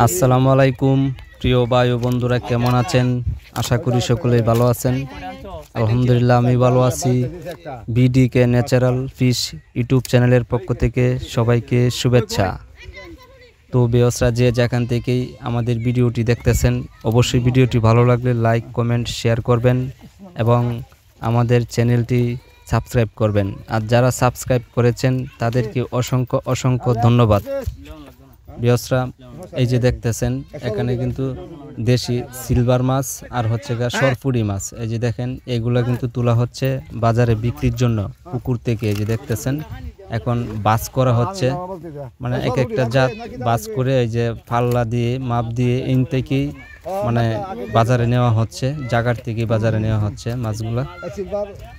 আসসালামু আলাইকুম প্রিয় ভাই ও বন্ধুরা, কেমন আছেন? আশা করি সকলেই ভালো আছেন। আলহামদুলিল্লাহ আমি ভালো আছি। বিডিকে ন্যাচারাল ফিশ ইউটিউব চ্যানেলের পক্ষ থেকে সবাইকে শুভেচ্ছা। তো ভিউয়ার্সরা যে যেখান থেকেই আমাদের ভিডিওটি দেখতেছেন, অবশ্যই ভিডিওটি ভালো লাগলে লাইক কমেন্ট শেয়ার করবেন এবং আমাদের চ্যানেলটি সাবস্ক্রাইব করবেন। আর যারা সাবস্ক্রাইব করেছেন তাদেরকে অসংখ্য অসংখ্য ধন্যবাদ। ভিউয়ার্সরা এই যে দেখতেছেন, এখানে কিন্তু দেশি সিলভার মাছ আর হচ্ছে সরপুরি মাছ, এই যে দেখেন এগুলো কিন্তু তোলা হচ্ছে বাজারে বিক্রির জন্য পুকুর থেকে। এই যে দেখতেছেন এখন বাস করা হচ্ছে, মানে এক একটা জাত বাস করে এই যে পাল্লা দিয়ে মাপ দিয়ে ইন থেকেই মানে বাজারে নেওয়া হচ্ছে, জায়গার থেকে বাজারে নেওয়া হচ্ছে মাছগুলা।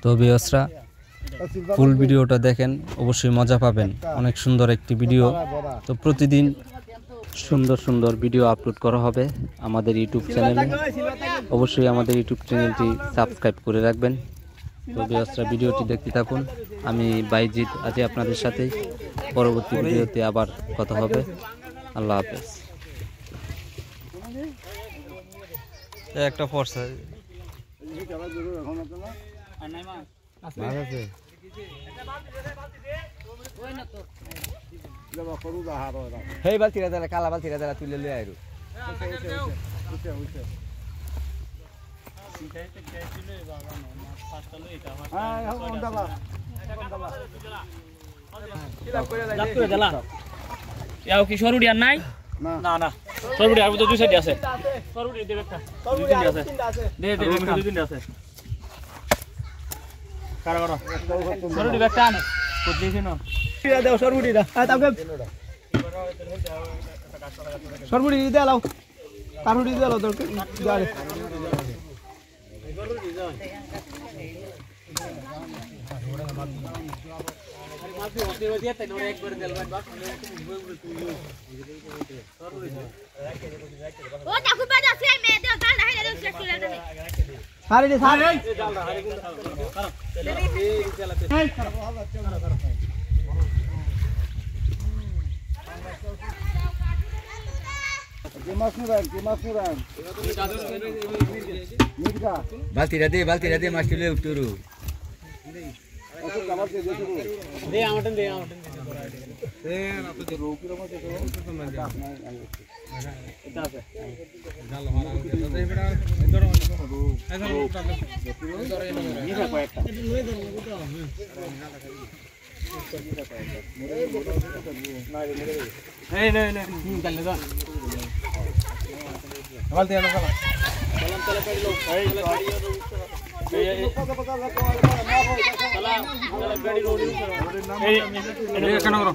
তো ভিউয়ার্সরা ফুল ভিডিওটা দেখেন, অবশ্যই মজা পাবেন। অনেক সুন্দর একটি ভিডিও। তো প্রতিদিন সুন্দর সুন্দর ভিডিও আপলোড করা হবে আমাদের ইউটিউব চ্যানেলে। অবশ্যই আমাদের ইউটিউব চ্যানেলটি সাবস্ক্রাইব করে রাখবেন। তো ভিউয়ার্সরা ভিডিওটি দেখতে থাকুন। আমি বাইজিৎ আছি আপনাদের সাথে। পরবর্তী ভিডিওতে আবার কথা হবে। আল্লাহ হাফেজ। একটা ফর্সা হেই বালতিরা দাঁড়া, কালা বালতিরা দাঁড়া তুলে লই আইরু। কি সরুড়ি আর নাই? না না সরুড়ি আর দুই সাইড আছে। সরুড়ি দেব একটা, দুই তিনটা আছে। দে দে দুই তিনটা আছে। কারা করো সরুড়ি একটা আন কত দিছি না পিয়া দাও সরুড়িটা। আ তাকে সরুড়ি দে লাও, কারুড়ি দে লাও দরকার গাড়ি সরুড়ি দাও। মাফি ওতে ওতে তাই নরে একবার দেল বাস ও তাকু বাজা সে মে দে জাল রাখে দে ফ্লেক্স করে দে সারি দে সারি জাল রাখে গুলো করো এই চালাতে এই করো বালতিরা দে মাছ তুলে উঠুরু। দে আমটন দে আমটন দে না তো রোকির মধ্যে তো এটা আছে জাল মারা দে বেটা ধরো এখানে ধরো নি না কয়েকটা এই নে নে চল নে যা বলতে না চল চলন চলে পড়লো এই চলা গাড়ি রোড এই এখানে করো।